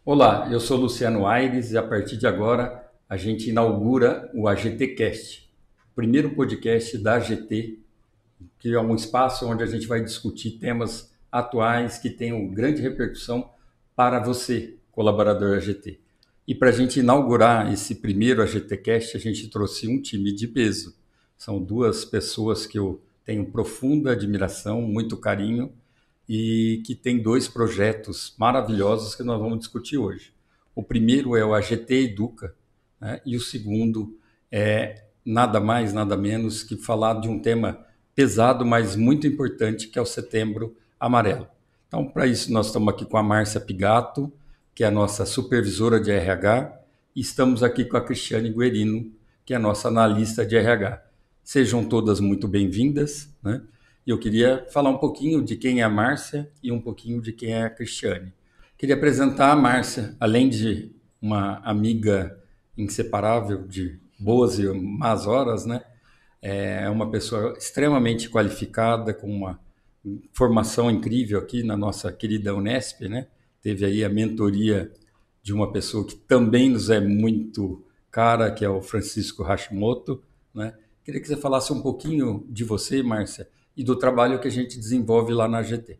Olá, eu sou Luciano Aires e a partir de agora a gente inaugura o AGTcast, o primeiro podcast da AGT, que é um espaço onde a gente vai discutir temas atuais que tenham grande repercussão para você, colaborador AGT. E para a gente inaugurar esse primeiro AGTcast, a gente trouxe um time de peso. São duas pessoas que eu tenho profunda admiração, muito carinho, e que tem dois projetos maravilhosos que nós vamos discutir hoje. O primeiro é o AGT Educa, né? E o segundo é nada mais, nada menos que falar de um tema pesado, mas muito importante, que é o Setembro Amarelo. Então, para isso, nós estamos aqui com a Márcia Pigato, que é a nossa supervisora de RH, e estamos aqui com a Cristiane Guerino, que é a nossa analista de RH. Sejam todas muito bem-vindas, né? E eu queria falar um pouquinho de quem é a Márcia e um pouquinho de quem é a Cristiane. Queria apresentar a Márcia, além de uma amiga inseparável de boas e más horas, né? É uma pessoa extremamente qualificada, com uma formação incrível aqui na nossa querida Unesp, né? Teve aí a mentoria de uma pessoa que também nos é muito cara, que é o Francisco Hashimoto, né? Queria que você falasse um pouquinho de você, Márcia, e do trabalho que a gente desenvolve lá na GT.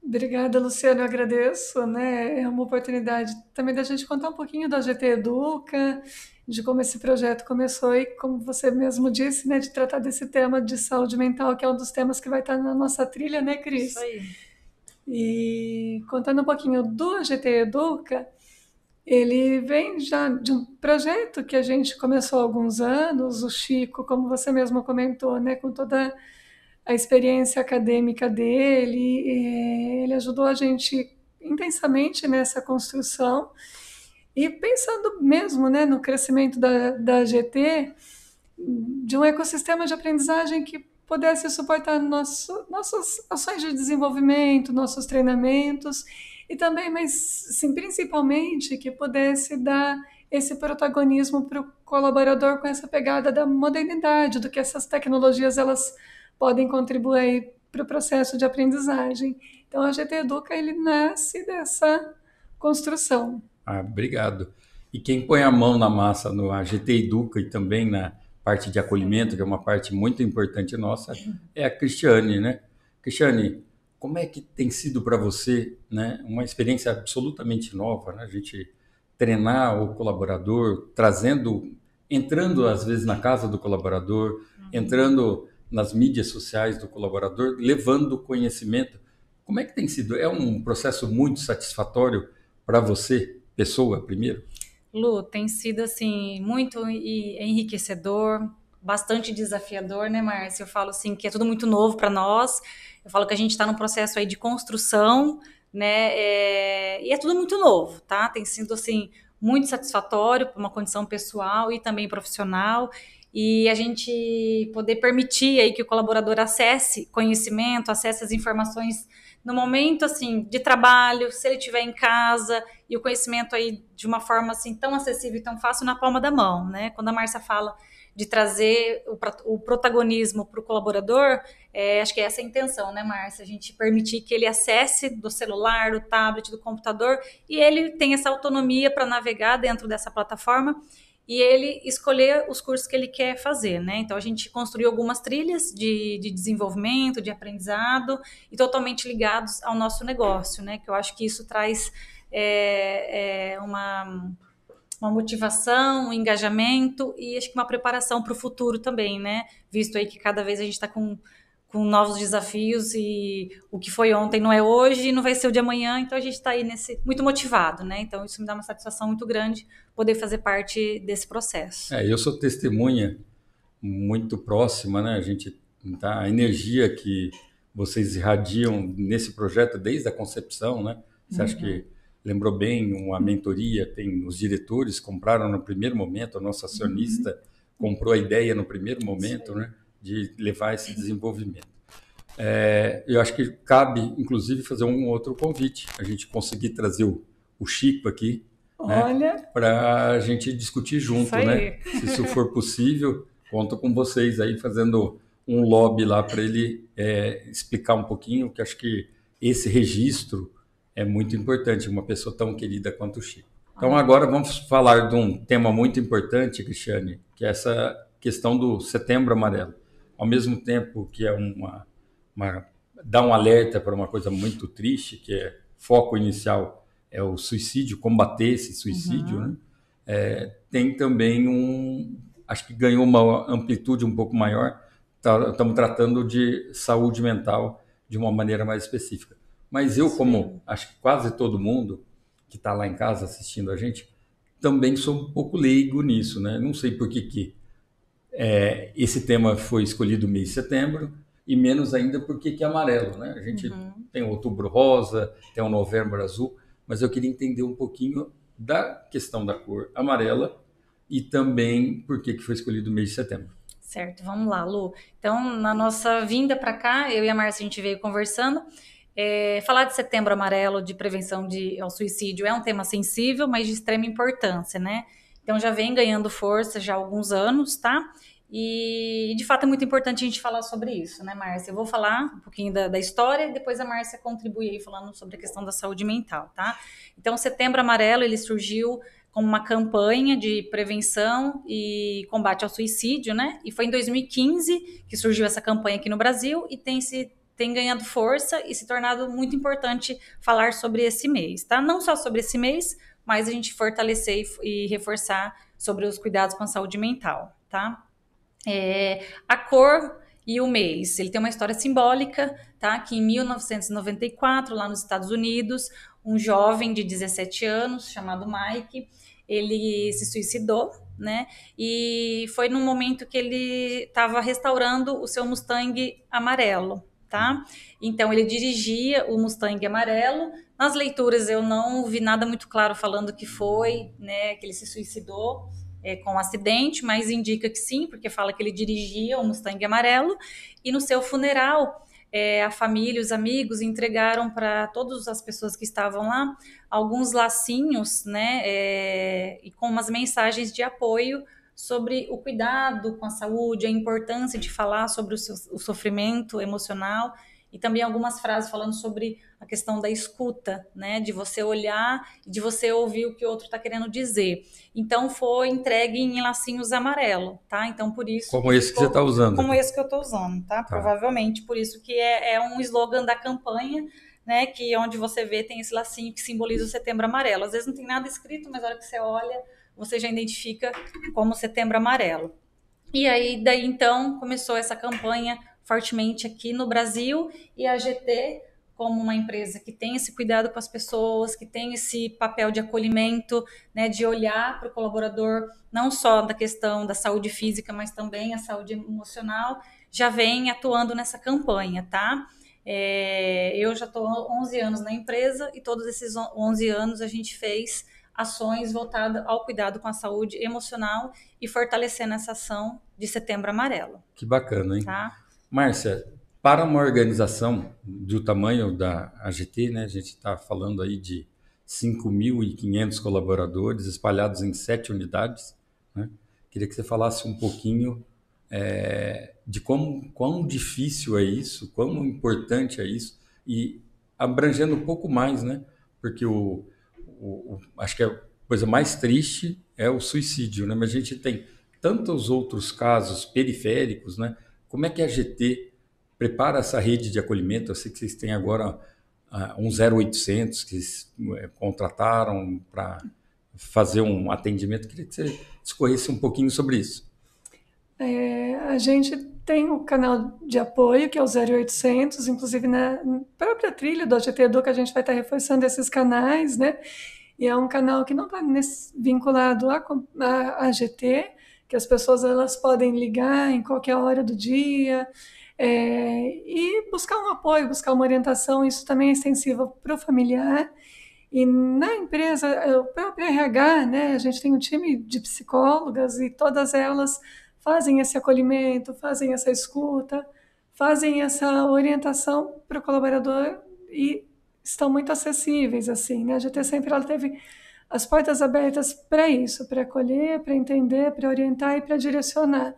Obrigada, Luciano, eu agradeço, né? É uma oportunidade também da gente contar um pouquinho da GT Educa, de como esse projeto começou e, como você mesmo disse, né, de tratar desse tema de saúde mental, que é um dos temas que vai estar na nossa trilha, né, Cris? Isso aí. E contando um pouquinho do GT Educa, ele vem já de um projeto que a gente começou há alguns anos, o Chico, como você mesmo comentou, né, com toda a experiência acadêmica dele, ele ajudou a gente intensamente nessa construção e pensando mesmo, né, no crescimento da GT, de um ecossistema de aprendizagem que pudesse suportar nossas ações de desenvolvimento, nossos treinamentos e também, mas sim, principalmente que pudesse dar esse protagonismo para o colaborador com essa pegada da modernidade, do que essas tecnologias elas podem contribuir para o processo de aprendizagem. Então, a GT Educa, ele nasce dessa construção. Obrigado. E quem põe a mão na massa no AGT Educa e também na parte de acolhimento, que é uma parte muito importante nossa, é a Cristiane, né? Cristiane, como é que tem sido para você, né, uma experiência absolutamente nova, né? A gente treinar o colaborador, entrando às vezes na casa do colaborador, entrando nas mídias sociais do colaborador, levando conhecimento. Como é que tem sido? É um processo muito satisfatório para você, pessoa, primeiro? Lu, tem sido assim muito enriquecedor, bastante desafiador, né, Márcia? Eu falo assim que é tudo muito novo para nós. Eu falo que a gente está num processo aí de construção, né? E é tudo muito novo, tá? Tem sido assim muito satisfatório para uma condição pessoal e também profissional. E a gente poder permitir aí que o colaborador acesse conhecimento, acesse as informações no momento assim de trabalho, se ele estiver em casa, e o conhecimento aí de uma forma assim tão acessível e tão fácil na palma da mão, né? Quando a Márcia fala de trazer o protagonismo para o colaborador, acho que é essa a intenção, né, Márcia? A gente permitir que ele acesse do celular, do tablet, do computador, e ele tem essa autonomia para navegar dentro dessa plataforma e ele escolher os cursos que ele quer fazer, né? Então, a gente construiu algumas trilhas de desenvolvimento, de aprendizado, e totalmente ligados ao nosso negócio, né? Que eu acho que isso traz uma motivação, um engajamento e acho que uma preparação para o futuro também, né? Visto aí que cada vez a gente está com novos desafios e o que foi ontem não é hoje e não vai ser o de amanhã, então a gente está aí muito motivado, né? Então isso me dá uma satisfação muito grande poder fazer parte desse processo. Eu sou testemunha muito próxima, né? A energia que vocês irradiam nesse projeto desde a concepção, né? Você acha que lembrou bem uma mentoria, tem os diretores compraram no primeiro momento, a nossa acionista comprou a ideia no primeiro momento, né? De levar esse desenvolvimento. Eu acho que cabe, inclusive, fazer um outro convite, a gente conseguir trazer o Chico aqui, né, para a gente discutir junto, né? Se isso for possível, conto com vocês aí fazendo um lobby lá para ele explicar um pouquinho, que acho que esse registro é muito importante, uma pessoa tão querida quanto o Chico. Então agora vamos falar de um tema muito importante, Cristiane, que é essa questão do Setembro Amarelo. Ao mesmo tempo que é dá um alerta para uma coisa muito triste, que é foco inicial é o suicídio, combater esse suicídio, né? Tem também acho que ganhou uma amplitude um pouco maior. Estamos tratando de saúde mental de uma maneira mais específica. Mas eu, como acho que quase todo mundo que está lá em casa assistindo a gente, também sou um pouco leigo nisso, né? Não sei por que esse tema foi escolhido no mês de setembro, e menos ainda porque é amarelo, né? A gente tem o Outubro Rosa, tem o Novembro Azul, mas eu queria entender um pouquinho da questão da cor amarela e também por que foi escolhido o mês de setembro. Certo, vamos lá, Lu. Então, na nossa vinda para cá, eu e a Márcia, a gente veio conversando. Falar de Setembro Amarelo, de prevenção ao suicídio, é um tema sensível, mas de extrema importância, né? Então, já vem ganhando força já há alguns anos, tá? E, de fato, é muito importante a gente falar sobre isso, né, Márcia? Eu vou falar um pouquinho da história e depois a Márcia contribui aí falando sobre a questão da saúde mental, tá? Então, o Setembro Amarelo, ele surgiu como uma campanha de prevenção e combate ao suicídio, né? E foi em 2015 que surgiu essa campanha aqui no Brasil e tem ganhado força e se tornado muito importante falar sobre esse mês, tá? Não só sobre esse mês, mas a gente fortalecer e reforçar sobre os cuidados com a saúde mental, tá? A cor e o mês, ele tem uma história simbólica, tá? Que em 1994, lá nos Estados Unidos, um jovem de 17 anos, chamado Mike, ele se suicidou, né? E foi num momento que ele estava restaurando o seu Mustang amarelo, tá? Então, ele dirigia o Mustang amarelo. Nas leituras, eu não vi nada muito claro falando que foi, né, que ele se suicidou com um acidente, mas indica que sim, porque fala que ele dirigia o Mustang amarelo. E no seu funeral, a família, os amigos entregaram para todas as pessoas que estavam lá alguns lacinhos, né, e com umas mensagens de apoio sobre o cuidado com a saúde, a importância de falar sobre o sofrimento emocional e também algumas frases falando sobre a questão da escuta, né, de você olhar e de você ouvir o que o outro está querendo dizer. Então, foi entregue em lacinhos amarelo, tá? Então, por isso... Como esse que você está usando. Como esse que eu estou usando, tá? Provavelmente, por isso que é um slogan da campanha, né, que onde você vê tem esse lacinho que simboliza o Setembro Amarelo. Às vezes não tem nada escrito, mas na hora que você olha, você já identifica como Setembro Amarelo. E aí, daí então, começou essa campanha fortemente aqui no Brasil, e a GT, como uma empresa que tem esse cuidado com as pessoas, que tem esse papel de acolhimento, né, de olhar para o colaborador, não só da questão da saúde física, mas também a saúde emocional, já vem atuando nessa campanha, tá? Eu já estou há 11 anos na empresa, e todos esses 11 anos a gente fez ações voltadas ao cuidado com a saúde emocional e fortalecendo essa ação de Setembro Amarelo. Que bacana, hein? Tá? Márcia, para uma organização do tamanho da AGT, né, a gente está falando aí de 5.500 colaboradores espalhados em 7 unidades, né? Queria que você falasse um pouquinho de quão difícil é isso, quão importante é isso, e abrangendo um pouco mais, né? Porque acho que a coisa mais triste é o suicídio, né? Mas a gente tem tantos outros casos periféricos, né? Como é que a GT prepara essa rede de acolhimento? Eu sei que vocês têm agora um 0800 que contrataram para fazer um atendimento. Queria que você discorresse um pouquinho sobre isso. A gente tem um canal de apoio, que é o 0800, inclusive na própria trilha do AGT Educa, a gente vai estar reforçando esses canais, né? E é um canal que não está vinculado à AGT, que as pessoas elas podem ligar em qualquer hora do dia e buscar um apoio, buscar uma orientação. Isso também é extensivo para o familiar. E na empresa, o próprio RH, né, a gente tem um time de psicólogas e todas elas fazem esse acolhimento, fazem essa escuta, fazem essa orientação para o colaborador e estão muito acessíveis, assim, né? A GT sempre ela teve as portas abertas para isso, para acolher, para entender, para orientar e para direcionar.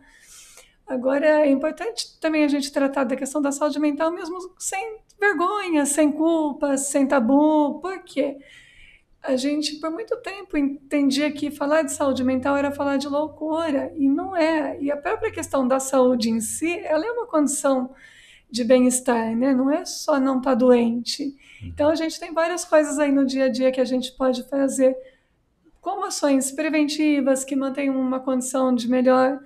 Agora, é importante também a gente tratar da questão da saúde mental mesmo sem vergonha, sem culpa, sem tabu. Por quê? A gente, por muito tempo, entendia que falar de saúde mental era falar de loucura, e não é. E a própria questão da saúde em si, ela é uma condição de bem-estar, né? Não é só não estar doente. Então, a gente tem várias coisas aí no dia a dia que a gente pode fazer como ações preventivas que mantenham uma condição de melhor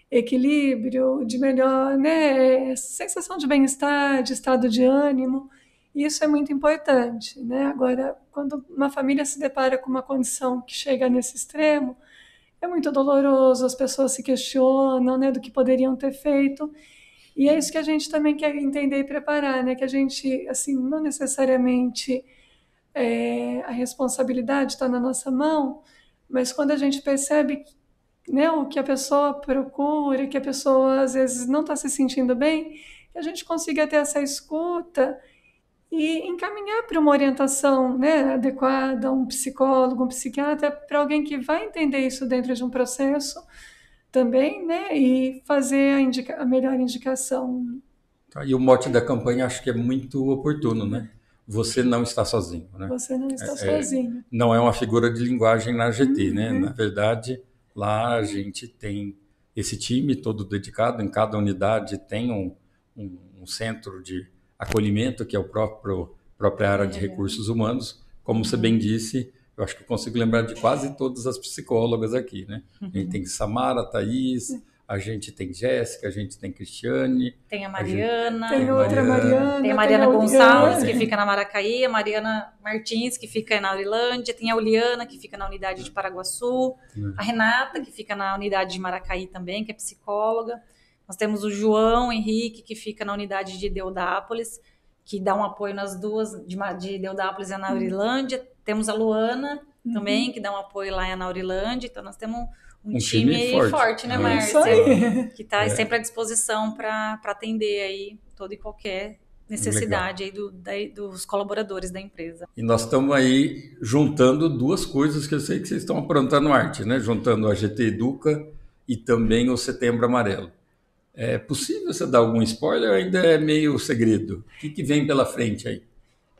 equilíbrio, de melhor, né, sensação de bem-estar, de estado de ânimo. Isso é muito importante, né? Agora, quando uma família se depara com uma condição que chega nesse extremo, é muito doloroso, as pessoas se questionam, né, do que poderiam ter feito. E é isso que a gente também quer entender e preparar, né? Que a gente, assim, não necessariamente a responsabilidade está na nossa mão, mas quando a gente percebe, né, o que a pessoa procura, que a pessoa às vezes não está se sentindo bem, que a gente consiga ter essa escuta e encaminhar para uma orientação, né, adequada, um psicólogo, um psiquiatra, para alguém que vai entender isso dentro de um processo também, né, e fazer a melhor indicação. Tá, e o mote da campanha acho que é muito oportuno, né? Você não está sozinho, né? Você não está sozinho. Não é uma figura de linguagem na GT, né? Na verdade, lá a gente tem esse time todo dedicado, em cada unidade tem um centro de acolhimento, que é o própria área de recursos humanos. Como você bem disse, eu acho que eu consigo lembrar de quase todas as psicólogas aqui, né? A gente tem Samara, Thaís, a gente tem Jéssica, a gente tem Cristiane. Tem a Mariana. Tem outra Mariana. Tem a Mariana Gonçalves, que fica na Maracaí. A Mariana Martins, que fica na Aurilândia. Tem a Uliana, que fica na unidade de Paraguaçu. A Renata, que fica na unidade de Maracaí também, que é psicóloga. Nós temos o João Henrique, que fica na unidade de Deodápolis, que dá um apoio nas duas, de Deodápolis e na Aurilândia. Temos a Luana também, que dá um apoio lá na Aurilândia. Então, nós temos um time forte, né, Márcia? Que está sempre à disposição para atender aí toda e qualquer necessidade aí dos colaboradores da empresa. E nós estamos aí juntando duas coisas que eu sei que vocês estão aprontando arte, né? Juntando a GT Educa e também o Setembro Amarelo. É possível você dar algum spoiler ou ainda é meio segredo? O que vem pela frente aí?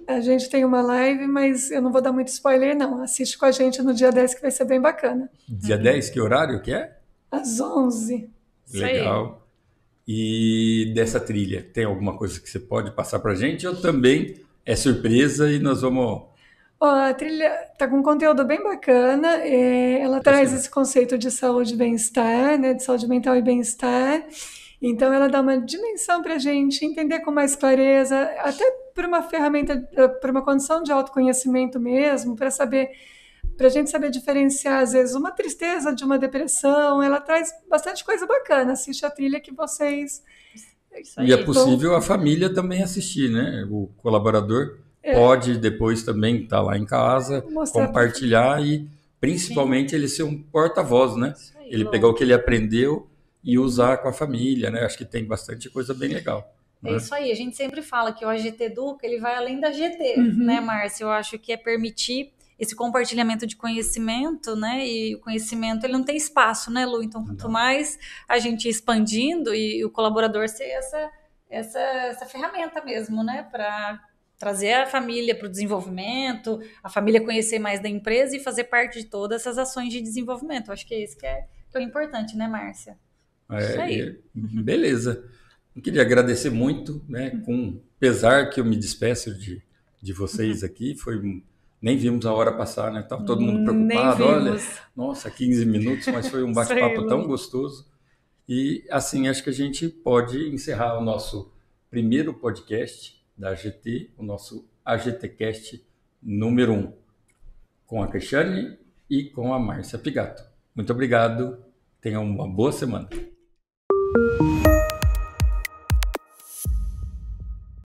A gente tem uma live, mas eu não vou dar muito spoiler, não. Assiste com a gente no dia 10, que vai ser bem bacana. Dia 10, que horário que é? Às 11. Legal. E dessa trilha, tem alguma coisa que você pode passar pra gente? Ou também é surpresa e nós vamos... A trilha está com um conteúdo bem bacana. Ela traz esse conceito de saúde e bem-estar, né, de saúde mental e bem-estar. Então, ela dá uma dimensão para a gente entender com mais clareza, até por uma ferramenta, por uma condição de autoconhecimento mesmo, para a gente saber diferenciar, às vezes, uma tristeza de uma depressão. Ela traz bastante coisa bacana. Assiste a trilha que vocês... E é possível a família também assistir, né? O colaborador pode depois também estar lá em casa, compartilhar e, principalmente, ele ser um porta-voz, né? Ele pegar o que ele aprendeu e usar com a família, né? Acho que tem bastante coisa bem legal. É isso aí, a gente sempre fala que o AGT Educa, ele vai além da GT, né, Márcia? Eu acho que é permitir esse compartilhamento de conhecimento, né? E o conhecimento, ele não tem espaço, né, Lu? Então, quanto mais a gente expandindo e o colaborador ser essa ferramenta mesmo, né? Para trazer a família para o desenvolvimento, a família conhecer mais da empresa e fazer parte de todas essas ações de desenvolvimento. Eu acho que é isso que é o importante, né, Márcia? Isso aí. Beleza. Eu queria agradecer muito, né? Com pesar que eu me despeço de vocês aqui. Nem vimos a hora passar, né? Estava todo mundo preocupado. Olha, nossa, 15 minutos, mas foi um bate-papo tão gostoso. E assim, acho que a gente pode encerrar o nosso primeiro podcast da AGT, o nosso AGTcast número 1, com a Cristiane e com a Márcia Pigato. Muito obrigado. Tenham uma boa semana.